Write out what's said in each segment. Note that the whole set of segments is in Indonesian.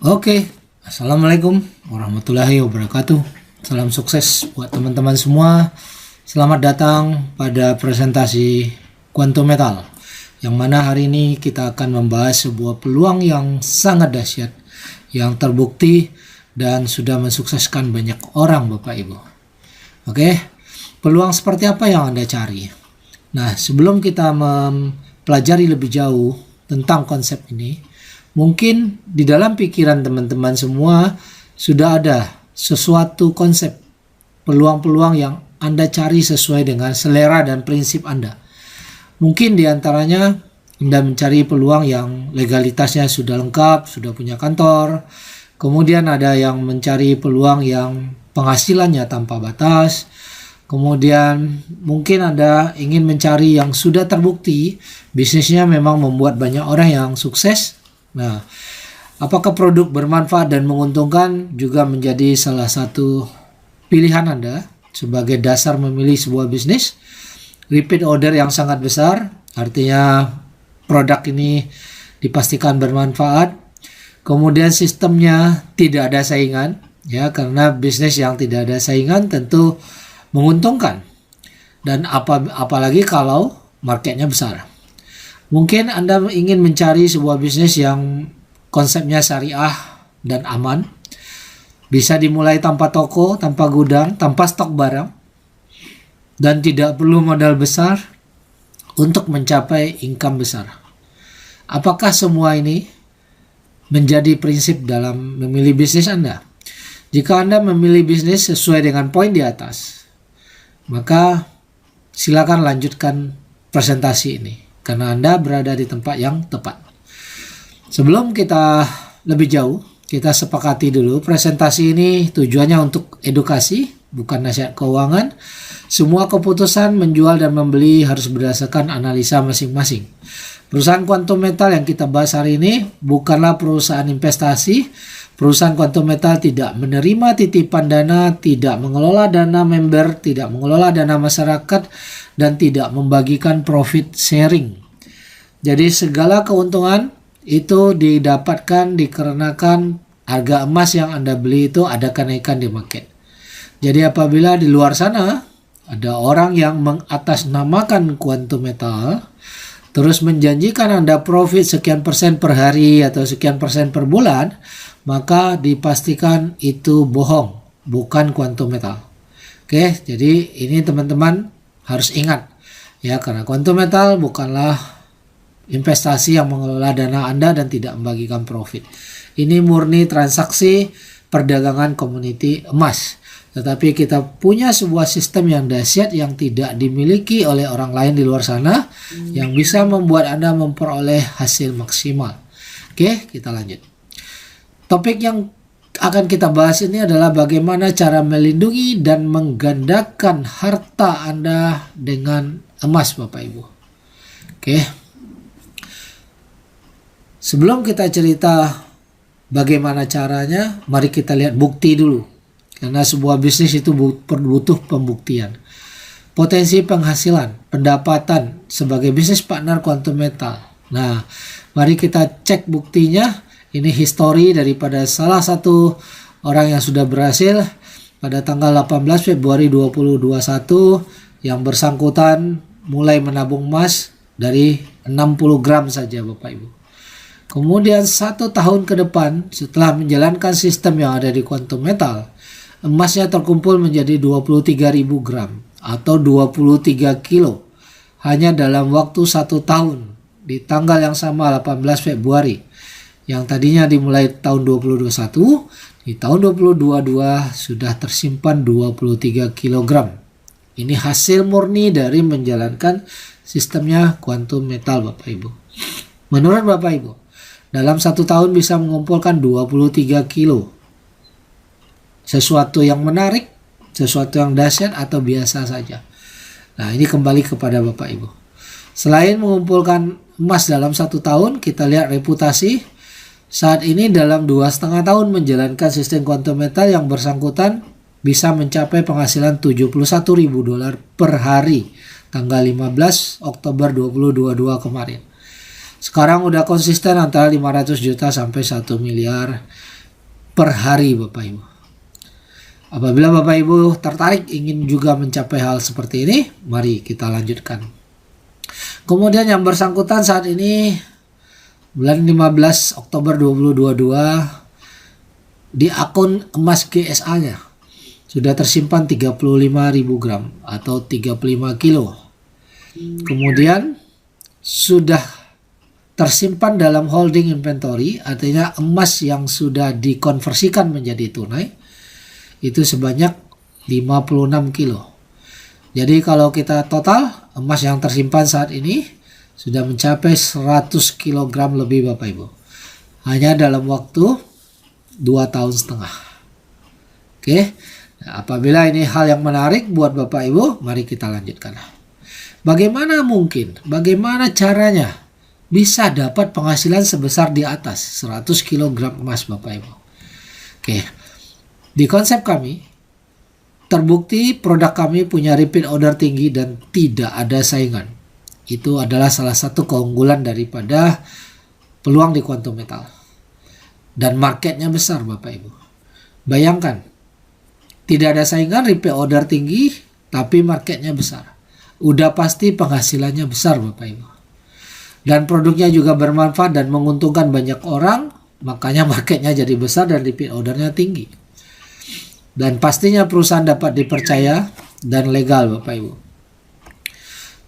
Oke, Assalamualaikum warahmatullahi wabarakatuh. Salam sukses buat teman-teman semua. Selamat datang pada presentasi Quantum Metal, yang mana hari ini kita akan membahas sebuah peluang yang sangat dahsyat, yang terbukti dan sudah mensukseskan banyak orang, Bapak Ibu. Oke, peluang seperti apa yang Anda cari? Nah, sebelum kita mempelajari lebih jauh tentang konsep ini, mungkin di dalam pikiran teman-teman semua sudah ada sesuatu konsep peluang-peluang yang Anda cari sesuai dengan selera dan prinsip Anda. Mungkin di antaranya Anda mencari peluang yang legalitasnya sudah lengkap, sudah punya kantor. Kemudian ada yang mencari peluang yang penghasilannya tanpa batas. Kemudian mungkin Anda ingin mencari yang sudah terbukti, bisnisnya memang membuat banyak orang yang sukses. Nah, apakah produk bermanfaat dan menguntungkan juga menjadi salah satu pilihan Anda sebagai dasar memilih sebuah bisnis? Repeat order yang sangat besar, artinya produk ini dipastikan bermanfaat. Kemudian sistemnya tidak ada saingan, ya, karena bisnis yang tidak ada saingan tentu menguntungkan. Dan apalagi kalau marketnya besar. Mungkin Anda ingin mencari sebuah bisnis yang konsepnya syariah dan aman. Bisa dimulai tanpa toko, tanpa gudang, tanpa stok barang. Dan tidak perlu modal besar untuk mencapai income besar. Apakah semua ini menjadi prinsip dalam memilih bisnis Anda? Jika Anda memilih bisnis sesuai dengan poin di atas, maka silakan lanjutkan presentasi ini, karena Anda berada di tempat yang tepat. Sebelum kita lebih jauh, kita sepakati dulu presentasi ini tujuannya untuk edukasi, bukan nasihat keuangan. Semua keputusan menjual dan membeli harus berdasarkan analisa masing-masing. Perusahaan Quantum Metal yang kita bahas hari ini bukanlah perusahaan investasi. Perusahaan Quantum Metal tidak menerima titipan dana, tidak mengelola dana member, tidak mengelola dana masyarakat, dan tidak membagikan profit sharing. Jadi segala keuntungan itu didapatkan dikarenakan harga emas yang Anda beli itu ada kenaikan di market. Jadi apabila di luar sana ada orang yang mengatasnamakan Quantum Metal, terus menjanjikan Anda profit sekian persen per hari atau sekian persen per bulan, maka dipastikan itu bohong, bukan Quantum Metal. Oke, jadi ini teman-teman harus ingat, ya, karena Quantum Metal bukanlah investasi yang mengelola dana Anda dan tidak membagikan profit. Ini murni transaksi perdagangan komoditi emas. Tetapi kita punya sebuah sistem yang dahsyat yang tidak dimiliki oleh orang lain di luar sana, yang bisa membuat Anda memperoleh hasil maksimal. Oke, kita lanjut. Topik yang akan kita bahas ini adalah bagaimana cara melindungi dan menggandakan harta Anda dengan emas, Bapak Ibu. Oke. Sebelum kita cerita bagaimana caranya, mari kita lihat bukti dulu. Karena sebuah bisnis itu butuh pembuktian. Potensi penghasilan, pendapatan sebagai bisnis partner Quantum Metal. Nah, mari kita cek buktinya. Ini histori daripada salah satu orang yang sudah berhasil pada tanggal 18 Februari 2021 yang bersangkutan mulai menabung emas dari 60 gram saja, Bapak Ibu. Kemudian 1 tahun ke depan setelah menjalankan sistem yang ada di Quantum Metal, emasnya terkumpul menjadi 23.000 gram atau 23 kilo hanya dalam waktu 1 tahun di tanggal yang sama 18 Februari. Yang tadinya dimulai tahun 2021, di tahun 2022 sudah tersimpan 23 kg. Ini hasil murni dari menjalankan sistemnya Quantum Metal, Bapak Ibu. Menurut Bapak Ibu, dalam 1 tahun bisa mengumpulkan 23 kilo. Sesuatu yang menarik, sesuatu yang dahsyat atau biasa saja. Nah, ini kembali kepada Bapak Ibu. Selain mengumpulkan emas dalam 1 tahun, kita lihat reputasi. Saat ini dalam 2,5 tahun menjalankan sistem Quantum Metal, yang bersangkutan bisa mencapai penghasilan $71.000 per hari tanggal 15 Oktober 2022 kemarin. Sekarang udah konsisten antara 500 juta sampai 1 miliar. per hari Bapak Ibu. Apabila Bapak Ibu tertarik ingin juga mencapai hal seperti ini, mari kita lanjutkan. Kemudian yang bersangkutan saat ini bulan 15 Oktober 2022 di akun emas GSA-nya sudah tersimpan 35.000 gram atau 35 kilo. Kemudian sudah tersimpan dalam holding inventory, artinya emas yang sudah dikonversikan menjadi tunai itu sebanyak 56 kilo. Jadi kalau kita total emas yang tersimpan saat ini sudah mencapai 100 kg lebih Bapak Ibu. Hanya dalam waktu 2,5 tahun. Oke. Nah, apabila ini hal yang menarik buat Bapak Ibu, mari kita lanjutkan. Bagaimana caranya bisa dapat penghasilan sebesar di atas 100 kg emas Bapak Ibu? Oke. Di konsep kami terbukti produk kami punya repeat order tinggi dan tidak ada saingan. Itu adalah salah satu keunggulan daripada peluang di Quantum Metal. Dan marketnya besar Bapak Ibu. Bayangkan, tidak ada saingan, repeat order tinggi, tapi marketnya besar. Udah pasti penghasilannya besar Bapak Ibu. Dan produknya juga bermanfaat dan menguntungkan banyak orang, makanya marketnya jadi besar dan repeat ordernya tinggi. Dan pastinya perusahaan dapat dipercaya dan legal Bapak Ibu.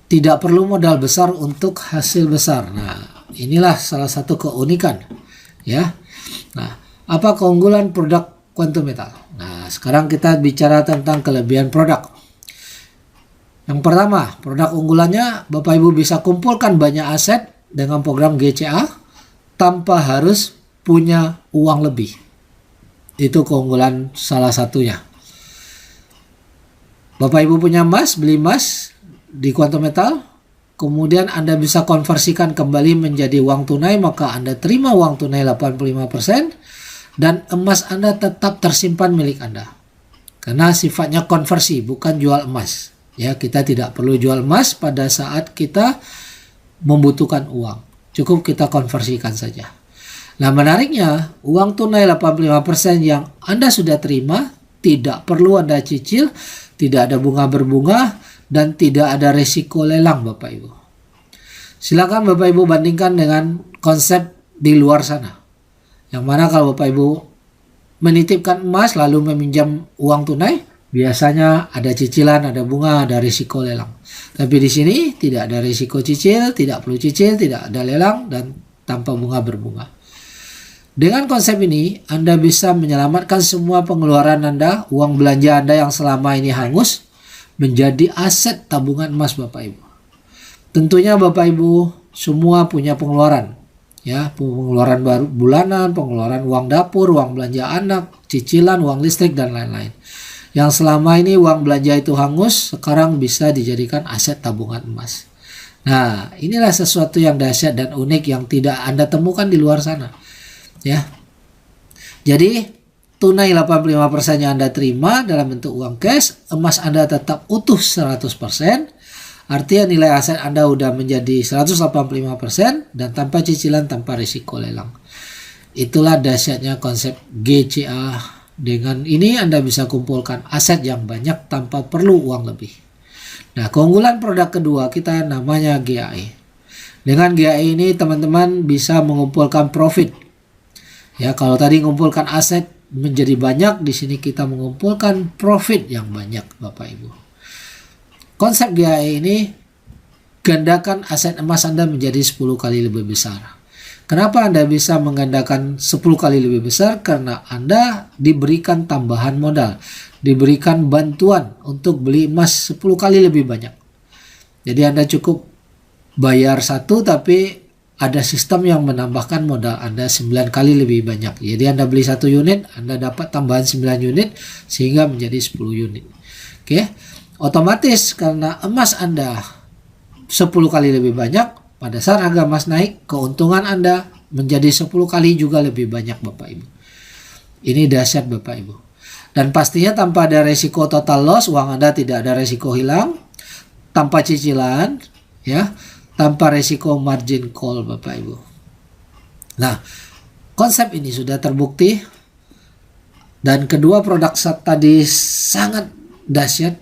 Tidak perlu modal besar untuk hasil besar. Nah, inilah salah satu keunikan ya. Nah, apa keunggulan produk Quantum Metal? Nah, sekarang kita bicara tentang kelebihan produk. Yang pertama, produk unggulannya Bapak Ibu bisa kumpulkan banyak aset dengan program GCA tanpa harus punya uang lebih. Itu keunggulan salah satunya. Bapak Ibu punya emas, beli emas di Quantum Metal, kemudian Anda bisa konversikan kembali menjadi uang tunai, maka Anda terima uang tunai 85% dan emas Anda tetap tersimpan milik Anda. Karena sifatnya konversi, bukan jual emas. Ya, kita tidak perlu jual emas pada saat kita membutuhkan uang. Cukup kita konversikan saja. Nah, menariknya, uang tunai 85% yang Anda sudah terima tidak perlu Anda cicil, tidak ada bunga berbunga, dan tidak ada resiko lelang Bapak Ibu. Silakan Bapak Ibu bandingkan dengan konsep di luar sana. Yang mana kalau Bapak Ibu menitipkan emas lalu meminjam uang tunai, biasanya ada cicilan, ada bunga, ada risiko lelang. Tapi di sini tidak ada risiko cicil, tidak perlu cicil, tidak ada lelang, dan tanpa bunga berbunga. Dengan konsep ini, Anda bisa menyelamatkan semua pengeluaran Anda, uang belanja Anda yang selama ini hangus, menjadi aset tabungan emas Bapak Ibu. Tentunya Bapak Ibu semua punya pengeluaran. Ya, pengeluaran baru bulanan, pengeluaran uang dapur, uang belanja anak, cicilan, uang listrik, dan lain-lain. Yang selama ini uang belanja itu hangus, sekarang bisa dijadikan aset tabungan emas. Nah, inilah sesuatu yang dahsyat dan unik yang tidak Anda temukan di luar sana. Ya. Jadi tunai 85% yang Anda terima dalam bentuk uang cash, emas Anda tetap utuh 100%. Artinya nilai aset Anda udah menjadi 185% dan tanpa cicilan, tanpa risiko lelang. Itulah dahsyatnya konsep GCA. Dengan ini Anda bisa kumpulkan aset yang banyak tanpa perlu uang lebih. Nah, keunggulan produk kedua kita namanya GAE. Dengan GAE ini teman-teman bisa mengumpulkan profit. Ya, kalau tadi mengumpulkan aset menjadi banyak, di sini kita mengumpulkan profit yang banyak Bapak Ibu. Konsep GAE ini gandakan aset emas Anda menjadi 10 kali lebih besar. Kenapa Anda bisa menggandakan 10 kali lebih besar? Karena Anda diberikan tambahan modal, diberikan bantuan untuk beli emas 10 kali lebih banyak. Jadi Anda cukup bayar satu, tapi ada sistem yang menambahkan modal Anda 9 kali lebih banyak. Jadi Anda beli 1 unit, Anda dapat tambahan 9 unit sehingga menjadi 10 unit. Oke. Otomatis karena emas Anda 10 kali lebih banyak, pada saat harga emas naik, keuntungan Anda menjadi 10 kali juga lebih banyak Bapak Ibu. Ini dahsyat Bapak Ibu. Dan pastinya tanpa ada resiko total loss, uang Anda tidak ada resiko hilang, tanpa cicilan, ya. Tanpa resiko margin call Bapak Ibu. Nah, konsep ini sudah terbukti Dan kedua produk tadi sangat dahsyat,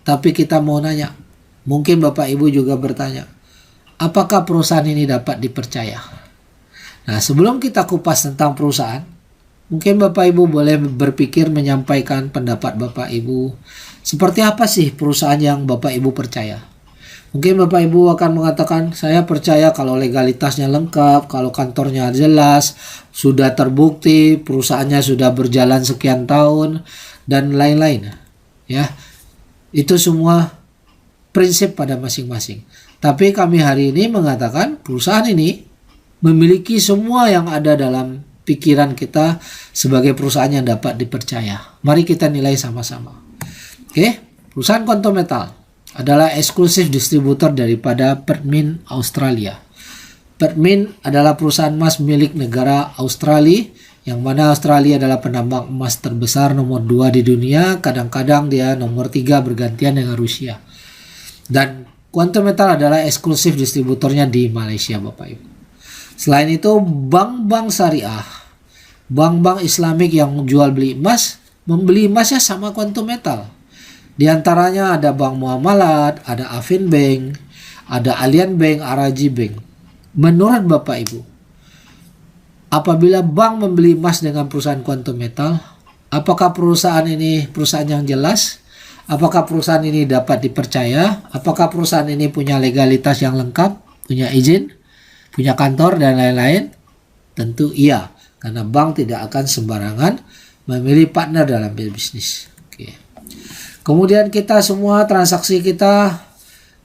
tapi kita mau nanya, mungkin Bapak Ibu juga bertanya, apakah perusahaan ini dapat dipercaya? Nah, sebelum kita kupas tentang perusahaan, mungkin Bapak Ibu boleh berpikir menyampaikan pendapat Bapak Ibu. Seperti apa sih perusahaan yang Bapak Ibu percaya? Mungkin Bapak Ibu akan mengatakan, saya percaya kalau legalitasnya lengkap, kalau kantornya jelas, sudah terbukti, perusahaannya sudah berjalan sekian tahun, dan lain-lain. Ya, itu semua prinsip pada masing-masing. Tapi kami hari ini mengatakan perusahaan ini memiliki semua yang ada dalam pikiran kita sebagai perusahaan yang dapat dipercaya. Mari kita nilai sama-sama. Oke, perusahaan Quantum Metal adalah eksklusif distributor daripada Pertmin Australia. Pertmin adalah perusahaan emas milik negara Australia, yang mana Australia adalah penambang emas terbesar nomor 2 di dunia. Kadang-kadang dia nomor 3 bergantian dengan Rusia. Dan Quantum Metal adalah eksklusif distributornya di Malaysia, Bapak Ibu. Selain itu, bank-bank syariah, bank-bank Islamik yang jual beli emas, membeli emasnya sama Quantum Metal. Di antaranya ada Bank Muamalat, ada Afin Bank, ada Allianz Bank, Araji Bank. Menurut Bapak Ibu, apabila bank membeli emas dengan perusahaan Quantum Metal, apakah perusahaan ini perusahaan yang jelas? Apakah perusahaan ini dapat dipercaya? Apakah perusahaan ini punya legalitas yang lengkap, punya izin, punya kantor, dan lain-lain? Tentu iya, karena bank tidak akan sembarangan memilih partner dalam bisnis. Oke. Kemudian kita semua transaksi kita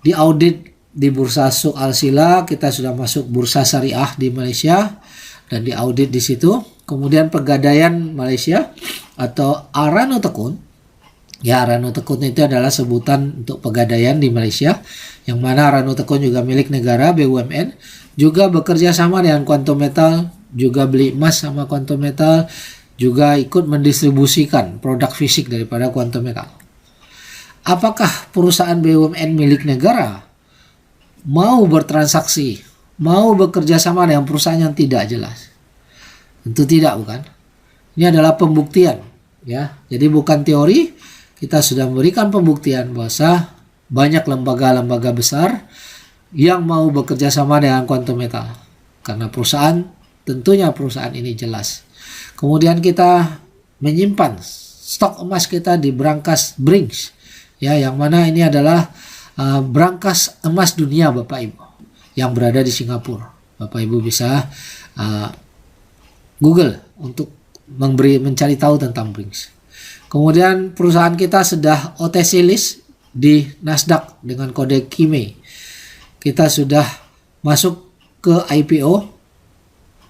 diaudit di Bursa Suk Al-Sila. Kita sudah masuk Bursa Syariah di Malaysia dan diaudit di situ. Kemudian Pegadaian Malaysia atau Arano Tekun. Ya, Arano Tekun itu adalah sebutan untuk pegadaian di Malaysia, yang mana Arano Tekun juga milik negara, BUMN, juga bekerja sama dengan Quantum Metal, juga beli emas sama Quantum Metal, juga ikut mendistribusikan produk fisik daripada Quantum Metal. Apakah perusahaan BUMN milik negara mau bertransaksi, mau bekerja sama dengan perusahaan yang tidak jelas? Tentu tidak, bukan? Ini adalah pembuktian, ya. Jadi bukan teori, kita sudah memberikan pembuktian bahwa banyak lembaga-lembaga besar yang mau bekerja sama dengan Quantum Metal. Karena tentunya perusahaan ini jelas. Kemudian kita menyimpan stok emas kita di brankas Brinks, ya, yang mana ini adalah brankas emas dunia, Bapak Ibu, yang berada di Singapura. Bapak Ibu bisa Google untuk mencari tahu tentang Brinks. Kemudian perusahaan kita sudah OTC list di Nasdaq dengan kode KIME. Kita sudah masuk ke IPO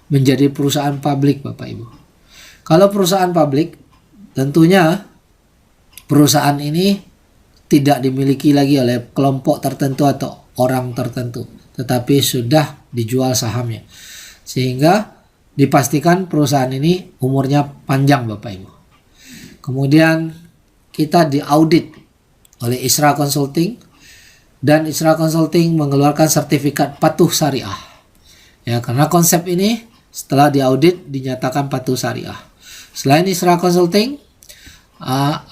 menjadi perusahaan publik, Bapak Ibu. Kalau perusahaan publik, tentunya perusahaan ini tidak dimiliki lagi oleh kelompok tertentu atau orang tertentu, tetapi sudah dijual sahamnya. Sehingga dipastikan perusahaan ini umurnya panjang, Bapak Ibu. Kemudian kita diaudit oleh Isra Consulting, dan Isra Consulting mengeluarkan sertifikat patuh syariah. Ya, karena konsep ini setelah diaudit dinyatakan patuh syariah. Selain Isra Consulting,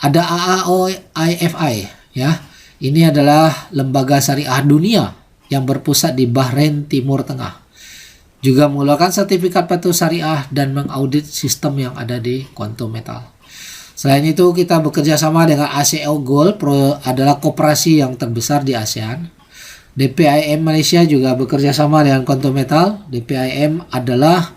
ada AAO IFI, ya. Ini adalah lembaga syariah dunia yang berpusat di Bahrain Timur Tengah. Juga mengeluarkan sertifikat patuh syariah dan mengaudit sistem yang ada di Quantum Metal. Selain itu, kita bekerja sama dengan ASEO Gold, adalah koperasi yang terbesar di ASEAN. DPIM Malaysia juga bekerja sama dengan Quantum Metal. DPIM adalah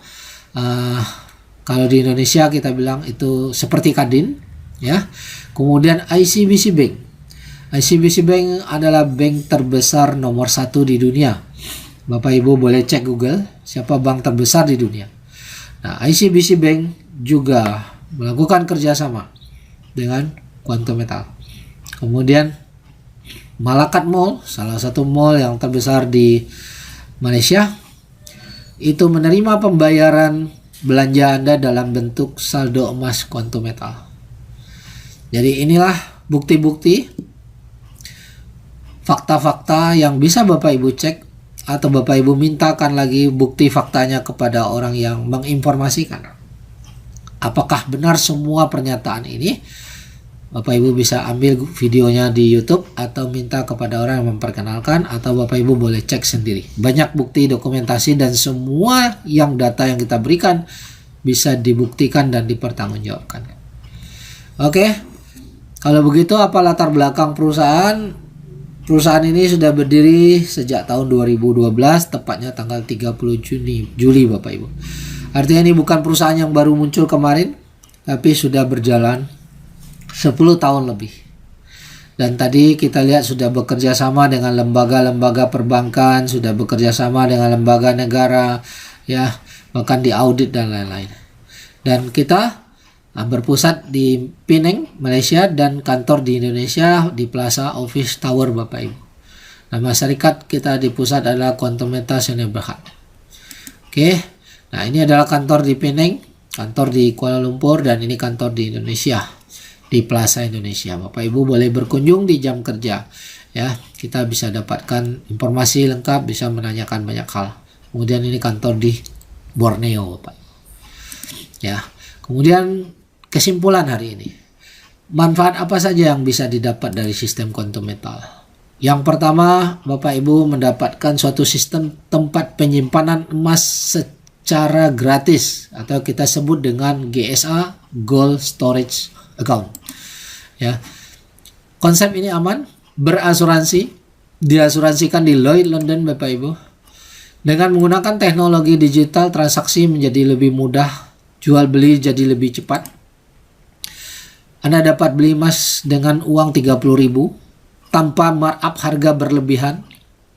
kalau di Indonesia kita bilang itu seperti Kadin, ya. Kemudian ICBC Bank. ICBC Bank adalah bank terbesar nomor 1 di dunia. Bapak Ibu boleh cek Google siapa bank terbesar di dunia. Nah, ICBC Bank juga melakukan kerjasama dengan Quantum Metal. Kemudian Malakat Mall, salah satu mall yang terbesar di Malaysia, itu menerima pembayaran belanja Anda dalam bentuk saldo emas Quantum Metal. Jadi inilah bukti-bukti, fakta-fakta yang bisa Bapak Ibu cek, atau Bapak Ibu mintakan lagi bukti faktanya kepada orang yang menginformasikan. apakah benar semua pernyataan ini? Bapak Ibu bisa ambil videonya di YouTube atau minta kepada orang yang memperkenalkan, atau Bapak Ibu boleh cek sendiri. Banyak bukti, dokumentasi, dan semua data yang kita berikan bisa dibuktikan dan dipertanggungjawabkan. Oke, kalau begitu apa latar belakang perusahaan? Perusahaan ini sudah berdiri sejak tahun 2012, tepatnya tanggal 30 Juli Bapak Ibu. Artinya ini bukan perusahaan yang baru muncul kemarin, tapi sudah berjalan 10 tahun lebih. Dan tadi kita lihat sudah bekerja sama dengan lembaga-lembaga perbankan, sudah bekerja sama dengan lembaga negara, ya, bahkan di audit dan lain-lain. Dan kita berpusat di Penang, Malaysia, dan kantor di Indonesia di Plaza Office Tower Bapak Ibu. Nama syarikat kita di pusat adalah Quantum Metal Sdn Bhd. Oke, nah ini adalah kantor di Penang, kantor di Kuala Lumpur, dan ini kantor di Indonesia di Plaza Indonesia. Bapak Ibu boleh berkunjung di jam kerja, ya, kita bisa dapatkan informasi lengkap, bisa menanyakan banyak hal. Kemudian ini kantor di Borneo Bapak, ya. Kemudian kesimpulan hari ini, manfaat apa saja yang bisa didapat dari sistem Quantum Metal? Yang pertama, Bapak Ibu mendapatkan suatu sistem tempat penyimpanan emas secara gratis, atau kita sebut dengan GSA, Gold Storage Account. Ya, konsep ini aman, berasuransi, diasuransikan di Lloyd London Bapak Ibu. Dengan menggunakan teknologi digital, transaksi menjadi lebih mudah, jual beli jadi lebih cepat. Anda dapat beli emas dengan uang 30.000 tanpa markup harga berlebihan.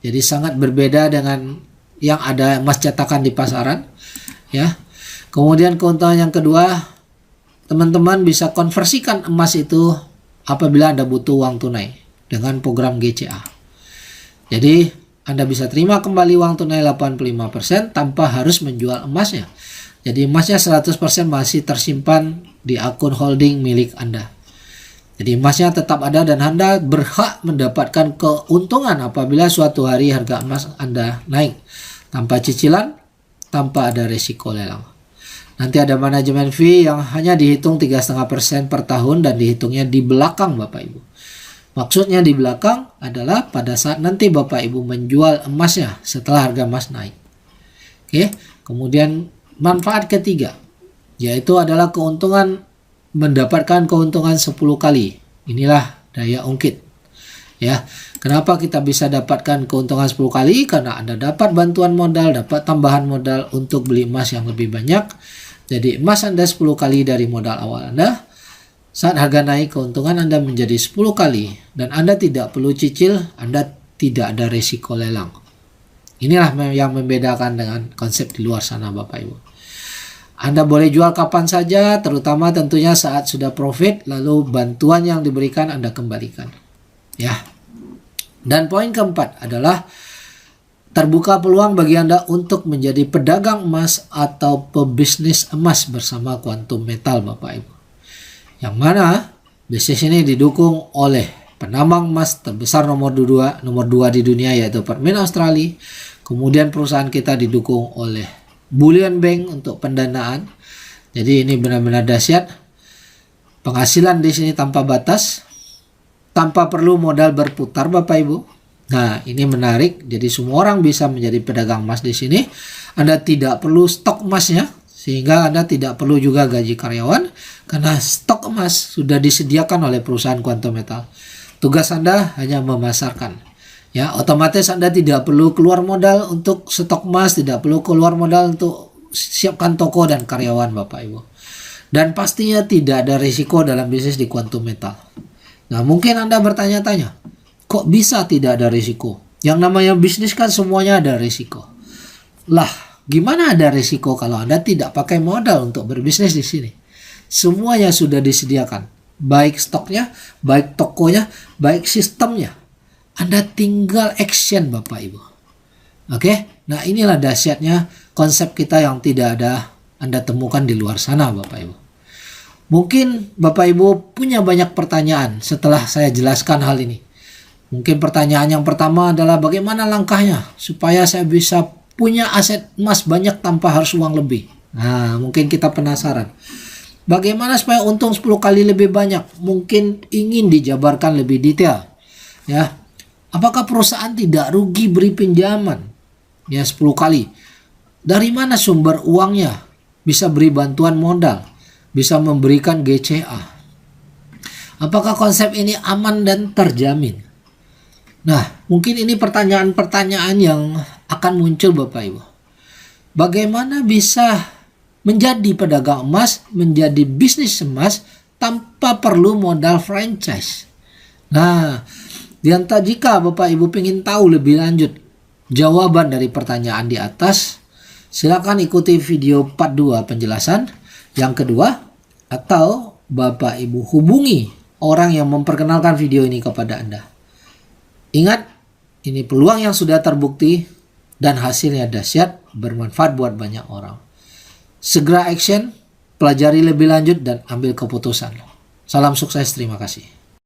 Jadi sangat berbeda dengan yang ada emas cetakan di pasaran, ya. Kemudian keuntungan yang kedua, teman-teman bisa konversikan emas itu apabila Anda butuh uang tunai dengan program GCA. Jadi Anda bisa terima kembali uang tunai 85% tanpa harus menjual emasnya. Jadi emasnya 100% masih tersimpan di akun holding milik Anda. Jadi emasnya tetap ada dan Anda berhak mendapatkan keuntungan apabila suatu hari harga emas Anda naik tanpa cicilan, tanpa ada risiko lelang. Nanti ada manajemen fee yang hanya dihitung 3,5% per tahun dan dihitungnya di belakang Bapak Ibu. Maksudnya di belakang adalah pada saat nanti Bapak Ibu menjual emasnya setelah harga emas naik. Oke, kemudian manfaat ketiga yaitu adalah mendapatkan keuntungan 10 kali. Inilah daya ungkit. Ya, kenapa kita bisa dapatkan keuntungan 10 kali? Karena Anda dapat bantuan modal, dapat tambahan modal untuk beli emas yang lebih banyak. Jadi emas Anda 10 kali dari modal awal Anda. Saat harga naik, keuntungan Anda menjadi 10 kali. Dan Anda tidak perlu cicil, Anda tidak ada risiko lelang. Inilah yang membedakan dengan konsep di luar sana Bapak Ibu. Anda boleh jual kapan saja, terutama tentunya saat sudah profit, lalu bantuan yang diberikan Anda kembalikan. Ya. Dan poin keempat adalah terbuka peluang bagi Anda untuk menjadi pedagang emas atau pebisnis emas bersama Quantum Metal Bapak Ibu. Yang mana bisnis ini didukung oleh penambang emas terbesar nomor 2 di dunia yaitu Pertamina Australia. Kemudian perusahaan kita didukung oleh Bullion Bank untuk pendanaan. Jadi ini benar-benar dahsyat. Penghasilan di sini tanpa batas, tanpa perlu modal berputar Bapak Ibu. Nah, ini menarik. Jadi semua orang bisa menjadi pedagang emas di sini. Anda tidak perlu stok emasnya, sehingga Anda tidak perlu juga gaji karyawan karena stok emas sudah disediakan oleh perusahaan Quantum Metal. Tugas Anda hanya memasarkan. Ya, otomatis Anda tidak perlu keluar modal untuk stok emas, tidak perlu keluar modal untuk siapkan toko dan karyawan Bapak Ibu. Dan pastinya tidak ada risiko dalam bisnis di Quantum Metal. Nah, mungkin Anda bertanya-tanya, kok bisa tidak ada risiko? Yang namanya bisnis kan semuanya ada risiko. Lah, gimana ada risiko kalau Anda tidak pakai modal untuk berbisnis di sini? Semuanya sudah disediakan. Baik stoknya, baik tokonya, baik sistemnya. Anda tinggal action Bapak Ibu. Oke? Nah, inilah dahsyatnya konsep kita yang tidak ada Anda temukan di luar sana Bapak Ibu. Mungkin Bapak Ibu punya banyak pertanyaan setelah saya jelaskan hal ini. Mungkin pertanyaan yang pertama adalah bagaimana langkahnya supaya saya bisa punya aset emas banyak tanpa harus uang lebih. Nah, mungkin kita penasaran. Bagaimana supaya untung 10 kali lebih banyak? Mungkin ingin dijabarkan lebih detail. Ya. Apakah perusahaan tidak rugi beri pinjaman? Ya, 10 kali. Dari mana sumber uangnya? Bisa beri bantuan modal, bisa memberikan GCA. Apakah konsep ini aman dan terjamin? Nah, mungkin ini pertanyaan-pertanyaan yang akan muncul Bapak Ibu. Bagaimana bisa menjadi pedagang emas, menjadi bisnis emas tanpa perlu modal franchise? Nah, jika Bapak Ibu ingin tahu lebih lanjut jawaban dari pertanyaan di atas, silakan ikuti video part 2 penjelasan yang kedua, atau Bapak Ibu hubungi orang yang memperkenalkan video ini kepada Anda. Ingat, ini peluang yang sudah terbukti dan hasilnya dahsyat, bermanfaat buat banyak orang. Segera action, pelajari lebih lanjut dan ambil keputusan. Salam sukses, terima kasih.